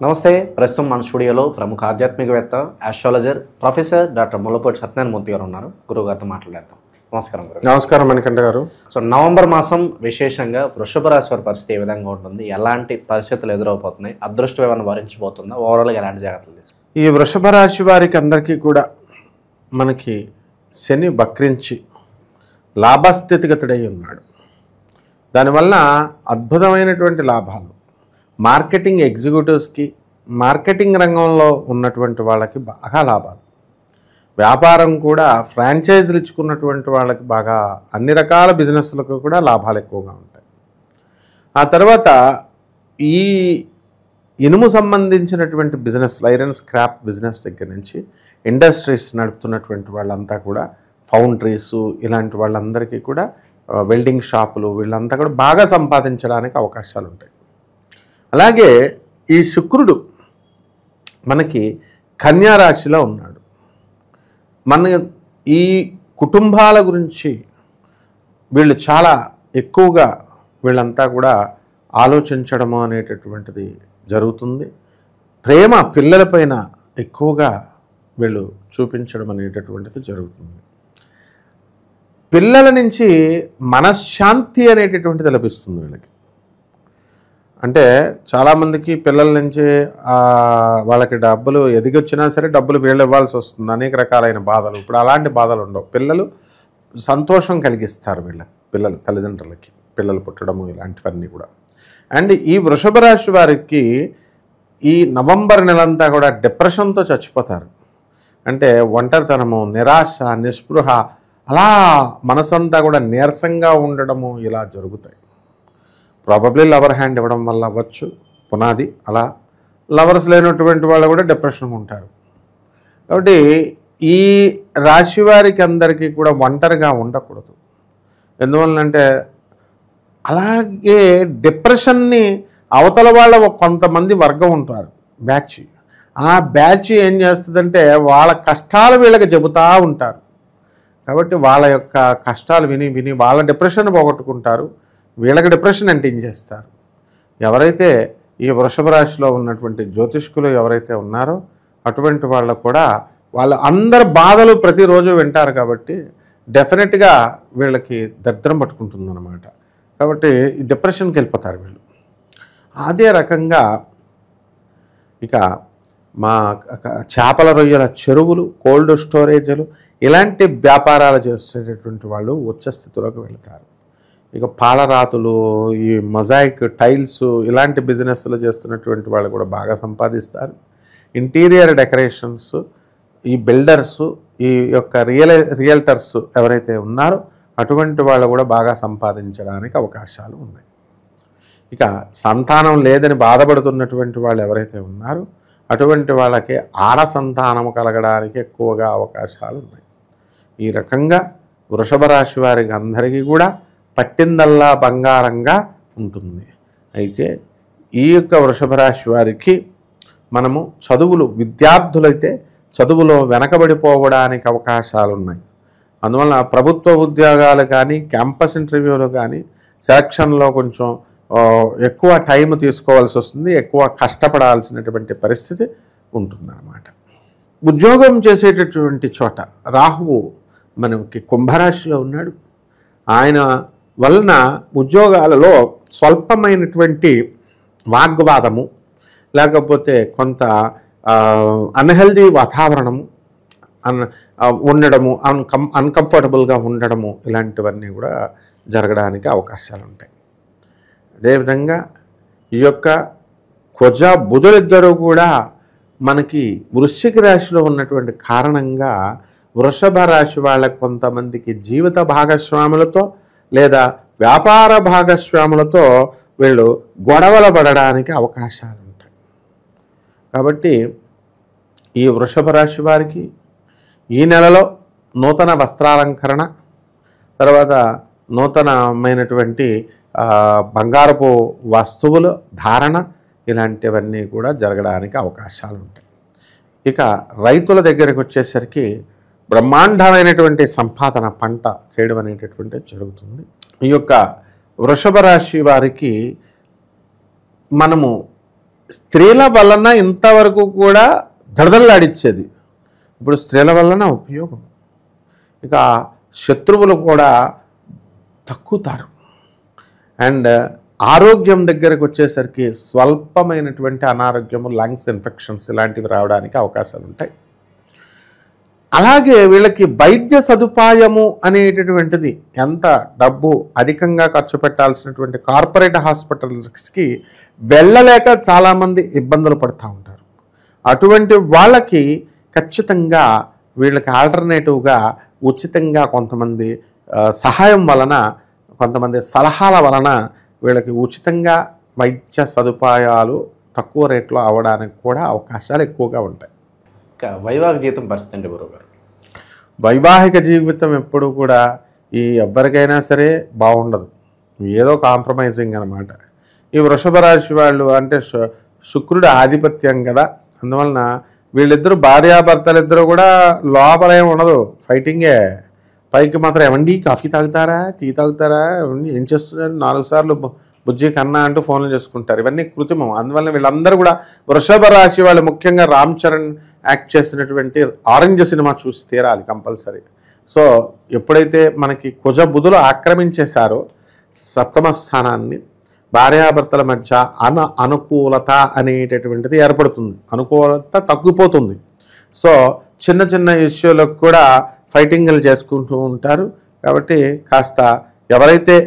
నమస్తే. ప్రస్తుతం మన స్టూడియోలో ప్రముఖ ఆధ్యాత్మికవేత్త, astrologer professor doctor Mullapudi Satyanarayana Murthy గారు ఉన్నారు. గురువు గారితో మాట్లాడేద్దాం. నమస్కారం గురు. నమస్కారం మణికంఠ గారు. సో నవంబర్ మాసం విశేషంగా వృషభ రాశి వారి పరిస్థితి ఏ విధంగా ఉంటుంది, ఎలాంటి పరిస్థితులు ఎదురవబోతున్నాయి, అదృష్టం ఏమైనా వరించబోతుందా, ఓవరాల్గా ఎలాంటి జాగ్రత్తలు తీసుకుంటారు? ఈ వృషభ రాశి వారికి అందరికీ కూడా మనకి శని వక్రించి లాభస్థితిగతుడై ఉన్నాడు. దానివల్ల అద్భుతమైనటువంటి లాభాలు మార్కెటింగ్ ఎగ్జిక్యూటివ్స్కి, మార్కెటింగ్ రంగంలో ఉన్నటువంటి వాళ్ళకి బాగా లాభాలు, వ్యాపారం కూడా ఫ్రాంచైజీలు ఇచ్చుకున్నటువంటి వాళ్ళకి బాగా అన్ని రకాల బిజినెస్లకు కూడా లాభాలు ఎక్కువగా ఉంటాయి. ఆ తర్వాత ఈ ఇనుము సంబంధించినటువంటి బిజినెస్, ఐరన్ స్క్రాప్ బిజినెస్ దగ్గర నుంచి ఇండస్ట్రీస్ నడుపుతున్నటువంటి వాళ్ళంతా కూడా, ఫౌండరీసు ఇలాంటి వాళ్ళందరికీ కూడా, వెల్డింగ్ షాపులు, వీళ్ళంతా కూడా బాగా సంపాదించడానికి అవకాశాలు ఉంటాయి. అలాగే ఈ శుక్రుడు మనకి కన్యా రాశిలో ఉన్నాడు. మన ఈ కుటుంబాల గురించి వీళ్ళు చాలా ఎక్కువగా వీళ్ళంతా కూడా ఆలోచించడము అనేటటువంటిది జరుగుతుంది. ప్రేమ పిల్లలపైన ఎక్కువగా వీళ్ళు చూపించడం అనేటటువంటిది జరుగుతుంది. పిల్లల నుంచి మనశ్శాంతి అనేటటువంటిది లభిస్తుంది వీళ్ళకి. అంటే చాలామందికి పిల్లల నుంచి వాళ్ళకి డబ్బులు ఎదిగొచ్చినా సరే డబ్బులు వీళ్ళు ఇవ్వాల్సి వస్తుంది, అనేక రకాలైన బాధలు. ఇప్పుడు అలాంటి బాధలు ఉండవు. పిల్లలు సంతోషం కలిగిస్తారు పిల్లల తల్లిదండ్రులకి, పిల్లలు పుట్టడము ఇలాంటివన్నీ కూడా. అండ్ ఈ వృషభ రాశి వారికి ఈ నవంబర్ నెలంతా కూడా డిప్రెషన్తో చచ్చిపోతారు. అంటే ఒంటరితనము, నిరాశ, నిస్పృహ, అలా మనసంతా కూడా నీరసంగా ఉండడము ఇలా జరుగుతాయి. ప్రాబబ్లీ లవర్ హ్యాండ్ ఇవ్వడం వల్ల అవ్వచ్చు పునాది. అలా లవర్స్ లేనటువంటి వాళ్ళు కూడా డిప్రెషన్గా ఉంటారు. కాబట్టి ఈ రాశి వారికి అందరికీ కూడా ఒంటరిగా ఉండకూడదు. ఎందువల్లంటే అలాగే డిప్రెషన్ని అవతల వాళ్ళ కొంతమంది వర్గం ఉంటారు, బ్యాచ్. ఆ బ్యాచ్ ఏం చేస్తుందంటే వాళ్ళ కష్టాలు వీళ్ళకి చెబుతూ ఉంటారు. కాబట్టి వాళ్ళ యొక్క కష్టాలు విని విని వాళ్ళ డిప్రెషన్ పోగొట్టుకుంటారు, వీళ్ళకి డిప్రెషన్ అంటించేస్తారు. ఎవరైతే ఈ వృషభ రాశిలో ఉన్నటువంటి జ్యోతిష్కులు ఎవరైతే ఉన్నారో అటువంటి వాళ్ళు కూడా వాళ్ళ అందరి బాధలు ప్రతిరోజు వింటారు. కాబట్టి డెఫినెట్గా వీళ్ళకి దరిద్రం పట్టుకుంటుందన్నమాట. కాబట్టి ఈ డిప్రెషన్కి వెళ్ళిపోతారు వీళ్ళు. అదే రకంగా ఇక మా చేపల రొయ్యల చెరువులు, కోల్డ్ స్టోరేజీలు ఇలాంటి వ్యాపారాలు చేసేటటువంటి వాళ్ళు ఉచ్చస్థితిలోకి వెళతారు. ఇక పాలరాతులు, ఈ మొజాయిక్ టైల్స్ ఇలాంటి బిజినెస్లు చేస్తున్నటువంటి వాళ్ళు కూడా బాగా సంపాదిస్తారు. ఇంటీరియర్ డెకరేషన్స్, ఈ బిల్డర్సు, ఈ యొక్క రియల్టర్స్ ఎవరైతే ఉన్నారో అటువంటి వాళ్ళు కూడా బాగా సంపాదించడానికి అవకాశాలు ఉన్నాయి. ఇక సంతానం లేదని బాధపడుతున్నటువంటి వాళ్ళు ఎవరైతే ఉన్నారో అటువంటి వాళ్ళకి ఆడ సంతానం కలగడానికి ఎక్కువగా అవకాశాలు ఉన్నాయి. ఈ రకంగా వృషభ రాశి వారికి అందరికీ కూడా పట్టిందల్లా బంగారంగా ఉంటుంది. అయితే ఈ యొక్క వృషభ రాశి వారికి మనము చదువులు, విద్యార్థులైతే చదువులో వెనకబడిపోవడానికి అవకాశాలు ఉన్నాయి. అందువల్ల ప్రభుత్వ ఉద్యోగాలు కానీ, క్యాంపస్ ఇంటర్వ్యూలు కానీ, సెలక్షన్లో కొంచెం ఎక్కువ టైం తీసుకోవాల్సి వస్తుంది, ఎక్కువ కష్టపడాల్సినటువంటి పరిస్థితి ఉంటుందన్నమాట. ఉద్యోగం చేసేటటువంటి చోట రాహువు మనకి కుంభరాశిలో ఉన్నాడు. ఆయన వలన ఉద్యోగాలలో స్వల్పమైనటువంటి వాగ్వాదము, లేకపోతే కొంత అన్హెల్దీ వాతావరణము ఉండడము, అన్కంఫర్టబుల్గా ఉండడము ఇలాంటివన్నీ కూడా జరగడానికి అవకాశాలు ఉంటాయి. అదేవిధంగా ఈ యొక్క కుజ బుధులిద్దరూ కూడా మనకి వృశ్చిక రాశిలో ఉన్నటువంటి కారణంగా వృషభ రాశి వాళ్ళకి కొంతమందికి జీవిత భాగస్వాములతో లేదా వ్యాపార భాగస్వాములతో వీళ్ళు గొడవలు పడడానికి అవకాశాలు ఉంటాయి. కాబట్టి ఈ వృషభ రాశి వారికి ఈ నెలలో నూతన వస్త్రాలంకరణ, తర్వాత నూతనమైనటువంటి బంగారపు వస్తువుల ధారణ ఇలాంటివన్నీ కూడా జరగడానికి అవకాశాలు ఉంటాయి. ఇక రైతుల దగ్గరికి వచ్చేసరికి బ్రహ్మాండమైనటువంటి సంపాదన, పంట చేయడం అనేటటువంటిది జరుగుతుంది. ఈ యొక్క వృషభ రాశి వారికి మనము స్త్రీల వలన ఇంతవరకు కూడా దడదల్లాడిచ్చేది, ఇప్పుడు స్త్రీల వలన ఉపయోగం. ఇక శత్రువులు కూడా తక్కుతారు. అండ్ ఆరోగ్యం దగ్గరకు వచ్చేసరికి స్వల్పమైనటువంటి అనారోగ్యము, లంగ్స్ ఇన్ఫెక్షన్స్ ఇలాంటివి రావడానికి అవకాశాలు ఉంటాయి. అలాగే వీళ్ళకి వైద్య సదుపాయము అనేటటువంటిది ఎంత డబ్బు అధికంగా ఖర్చు పెట్టాల్సినటువంటి కార్పొరేట్ హాస్పిటల్స్కి వెళ్ళలేక చాలామంది ఇబ్బందులు పడుతూ ఉంటారు. అటువంటి వాళ్ళకి ఖచ్చితంగా వీళ్ళకి ఆల్టర్నేటివ్గా ఉచితంగా కొంతమంది సహాయం వలన, కొంతమంది సలహాల వలన వీళ్ళకి ఉచితంగా వైద్య సదుపాయాలు తక్కువ రేట్లో అవ్వడానికి కూడా అవకాశాలు ఎక్కువగా ఉంటాయి. వైవాహిక జీవితం పరిస్థితి అండి గురువుగారు? వైవాహిక జీవితం ఎప్పుడు కూడా ఎవరికైనా సరే బాగుండదు, ఏదో కాంప్రమైజింగ్ అనమాట. ఈ వృషభ రాశి వాళ్ళు అంటే శుక్రుడు ఆధిపత్యం కదా, అందువలన వీళ్ళిద్దరూ భార్యాభర్తలిద్దరూ కూడా లోపలేం ఉండదు, ఫైటింగే. పైకి మాత్రం ఏమండి కాఫీ తాగుతారా, టీ తాగుతారా, ఏం చేస్తున్నారు, 4 సార్లు బుజ్జి కన్నా అంటూ ఫోన్లు చేసుకుంటారు. ఇవన్నీ కృత్రిమం. అందువల్ల వీళ్ళందరూ కూడా వృషభ రాశి వాళ్ళు ముఖ్యంగా రామ్ చరణ్ యాక్ట్ చేసినటువంటి ఆరెంజ్ సినిమా చూసి తీరాలి కంపల్సరీ. సో ఎప్పుడైతే మనకి కుజ బుధులు ఆక్రమించేశారో సప్తమ స్థానాన్ని, భార్యాభర్తల మధ్య అనుకూలత అనేటటువంటిది ఏర్పడుతుంది, అనుకూలత తగ్గిపోతుంది. సో చిన్న చిన్న ఇష్యూలకు కూడా ఫైటింగ్లు చేసుకుంటూ ఉంటారు. కాబట్టి కాస్త ఎవరైతే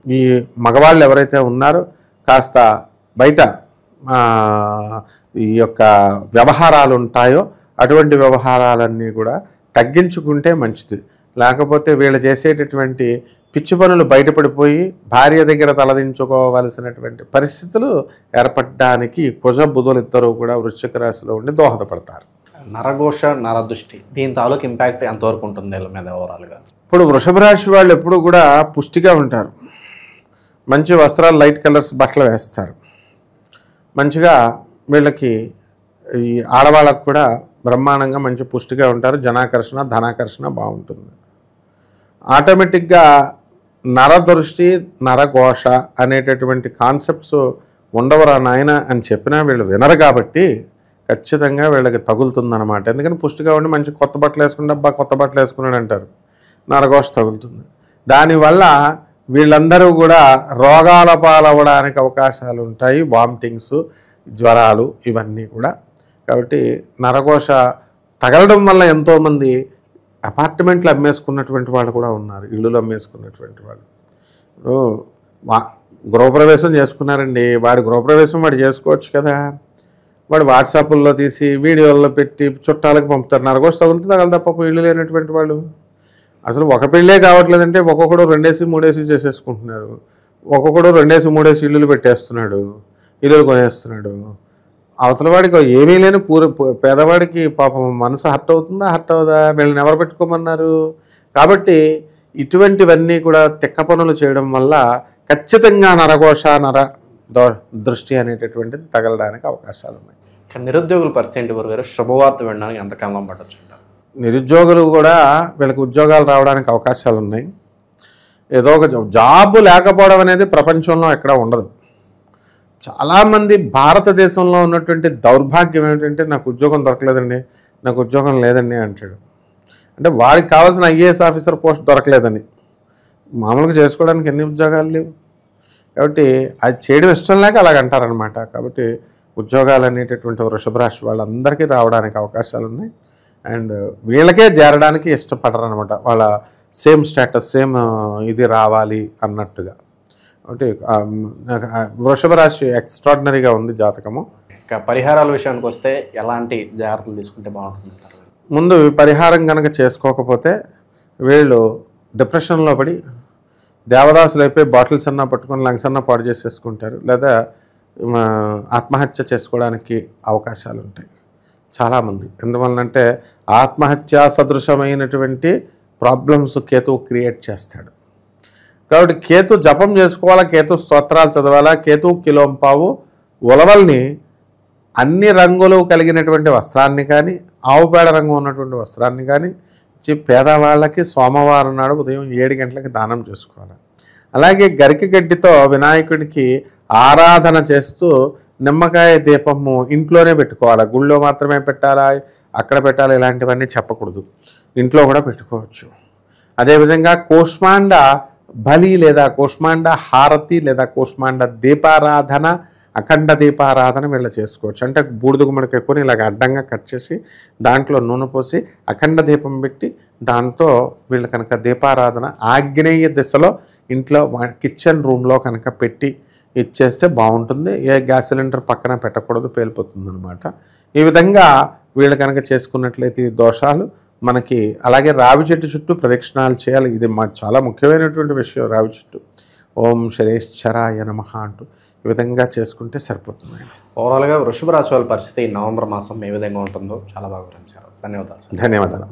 ఈ మగవాళ్ళు ఎవరైతే ఉన్నారో కాస్త బయట ఈ యొక్క వ్యవహారాలు ఉంటాయో అటువంటి వ్యవహారాలన్నీ కూడా తగ్గించుకుంటే మంచిది. లేకపోతే వీళ్ళు చేసేటటువంటి పిచ్చి పనులు బయటపడిపోయి భార్య దగ్గర తలదించుకోవలసినటువంటి పరిస్థితులు ఏర్పడడానికి కుజ బుధులు ఇద్దరూ కూడా వృశ్చిక రాశిలో ఉండి దోహదపడతారు. నరఘోష, నరదృష్టి దీని తాలూకు ఇంపాక్ట్ ఎంతవరకు ఉంటుంది వీళ్ళ మీద ఓవరాల్గా? ఇప్పుడు వృషభ రాశి వాళ్ళు ఎప్పుడు కూడా పుష్టిగా ఉంటారు, మంచి వస్త్రాలు, లైట్ కలర్స్ బట్టలు వేస్తారు, మంచిగా వీళ్ళకి ఈ ఆడవాళ్ళకు కూడా బ్రహ్మాండంగా మంచి పుష్టిగా ఉంటారు, జనాకర్షణ, ధనాకర్షణ బాగుంటుంది. ఆటోమేటిక్గా నరదృష్టి, నరఘోష అనేటటువంటి కాన్సెప్ట్స్ ఉండవరా నాయన అని చెప్పినా వీళ్ళు వినరు కాబట్టి ఖచ్చితంగా వీళ్ళకి తగులుతుందన్నమాట. ఎందుకని పుష్టిగా ఉండి మంచి కొత్త బట్టలు వేసుకుంటే అబ్బా కొత్త బట్టలు వేసుకున్నాడు అంటారు, నరఘోష తగులుతుంది. దానివల్ల వీళ్ళందరూ కూడా రోగాల పాలవ్వడానికి అవకాశాలు ఉంటాయి, వామిటింగ్స్, జ్వరాలు ఇవన్నీ కూడా. కాబట్టి నరఘోష తగలడం వల్ల ఎంతోమంది అపార్ట్మెంట్లు అమ్మేసుకున్నటువంటి వాళ్ళు కూడా ఉన్నారు, ఇళ్ళు అమ్మేసుకున్నటువంటి వాళ్ళు. గృహప్రవేశం చేసుకున్నారండి, వాడి గృహప్రవేశం వాడు చేసుకోవచ్చు కదా, వాడు వాట్సాప్లో తీసి వీడియోల్లో పెట్టి చుట్టాలకు పంపుతారు. నరఘోష తగులుతుంది, తగలదు తప్ప ఇళ్ళు లేనటువంటి వాళ్ళు. అసలు ఒక పెళ్ళే కావట్లేదంటే ఒక్కొక్కడు 2 3 చేసేసుకుంటున్నారు, ఒక్కొక్కడు 2 3 ఇల్లులు పెట్టేస్తున్నాడు, ఇల్లులు కొనేస్తున్నాడు. అవతల వాడికి ఏమీ లేని పేదవాడికి పాపం మనసు హర్ట్ అవుతుందా, హర్ట్ అవుదా? వీళ్ళని ఎవరు పెట్టుకోమన్నారు? కాబట్టి ఇటువంటివన్నీ కూడా తిక్క పనులు చేయడం వల్ల ఖచ్చితంగా నరఘోష, దృష్టి అనేటటువంటిది తగలడానికి అవకాశాలు ఉన్నాయి. నిరుద్యోగుల పరిస్థితి ఏంటి గురుగారు? శుభవార్త వినడానికి ఎంతకాలం పట్టొచ్చు? నిరుద్యోగులు కూడా వీళ్ళకి ఉద్యోగాలు రావడానికి అవకాశాలు ఉన్నాయి. ఏదో ఒక జాబ్ లేకపోవడం అనేది ప్రపంచంలో ఎక్కడ ఉండదు. చాలామంది భారతదేశంలో ఉన్నటువంటి దౌర్భాగ్యం ఏమిటంటే నాకు ఉద్యోగం దొరకలేదండి, నాకు ఉద్యోగం లేదండి అంటాడు. అంటే వాడికి కావాల్సిన ఐఏఎస్ ఆఫీసర్ పోస్ట్ దొరకలేదని. మామూలుగా చేసుకోవడానికి ఎన్ని ఉద్యోగాలు లేవు. కాబట్టి అది చేయడం ఇష్టం లేక అలాగంటారనమాట. కాబట్టి ఉద్యోగాలు అనేటటువంటి వృషభ రాశి వాళ్ళందరికీ రావడానికి అవకాశాలు ఉన్నాయి. అండ్ వీళ్ళకే చేరడానికి ఇష్టపడరు అనమాట, వాళ్ళ సేమ్ స్టేటస్, సేమ్ ఇది రావాలి అన్నట్టుగా. అంటే వృషభ రాశి ఎక్స్ట్రాడినరీగా ఉంది జాతకము. పరిహారాల విషయానికి వస్తే ఎలాంటి జాగ్రత్తలు తీసుకుంటే బాగుంటుంది? ముందు పరిహారం కనుక చేసుకోకపోతే వీళ్ళు డిప్రెషన్లో పడి దేవదాసులు అయిపోయి బాటిల్స్ అన్నా పట్టుకొని లంగ్స్ అన్నా పాడు చేసేసుకుంటారు, లేదా ఆత్మహత్య చేసుకోవడానికి అవకాశాలు ఉంటాయి చాలామంది. ఎందువల్లంటే ఆత్మహత్య సదృశమైనటువంటి ప్రాబ్లమ్స్ కేతువు క్రియేట్ చేస్తాడు. కాబట్టి కేతు జపం చేసుకోవాలా, కేతు స్తోత్రాలు చదవాలా, కేతు కిలోంపావు ఉలవల్ని అన్ని రంగులు కలిగినటువంటి వస్త్రాన్ని కానీ, ఆవుపేడ రంగు ఉన్నటువంటి వస్త్రాన్ని కానీ ఇచ్చి పేదవాళ్ళకి సోమవారం నాడు ఉదయం 7 గంటలకి దానం చేసుకోవాలి. అలాగే గరికి గడ్డితో వినాయకుడికి ఆరాధన చేస్తూ నిమ్మకాయ దీపము ఇంట్లోనే పెట్టుకోవాలి, గుళ్ళో మాత్రమే పెట్టాలా, అక్కడ పెట్టాలి, ఇలాంటివన్నీ చెప్పకూడదు, ఇంట్లో కూడా పెట్టుకోవచ్చు. అదేవిధంగా కూష్మాండ బలి లేదా కూష్మాండ హారతి లేదా కూష్మాండ దీపారాధన, అఖండ దీపారాధన వీళ్ళు చేసుకోవచ్చు. అంటే బూడిద గుమ్మడికాయ కొని ఇలాగ అడ్డంగా కట్ చేసి దాంట్లో నూనె పోసి అఖండ దీపం పెట్టి దాంతో వీళ్ళు కనుక దీపారాధన ఆగ్నేయ దిశలో ఇంట్లో కిచెన్ రూమ్లో కనుక పెట్టి ఇచ్చేస్తే బాగుంటుంది. ఏ గ్యాస్ సిలిండర్ పక్కన పెట్టకూడదు, పేలిపోతుంది అనమాట. ఈ విధంగా వీళ్ళు కనుక చేసుకున్నట్లయితే ఈ దోషాలు మనకి. అలాగే రావి చెట్టు చుట్టూ ప్రదక్షిణాలు చేయాలి, ఇది చాలా ముఖ్యమైనటువంటి విషయం. రావి చెట్టు ఓం శరేశ్చరాయ నమః అంటూ ఈ విధంగా చేసుకుంటే సరిపోతుంది. ఓవరాల్గా వృషభ రాశి వాళ్ళ పరిస్థితి ఈ నవంబర్ మాసం ఏ విధంగా ఉంటుందో చాలా బాగా వివరించారు. ధన్యవాదాలు. ధన్యవాదాలు.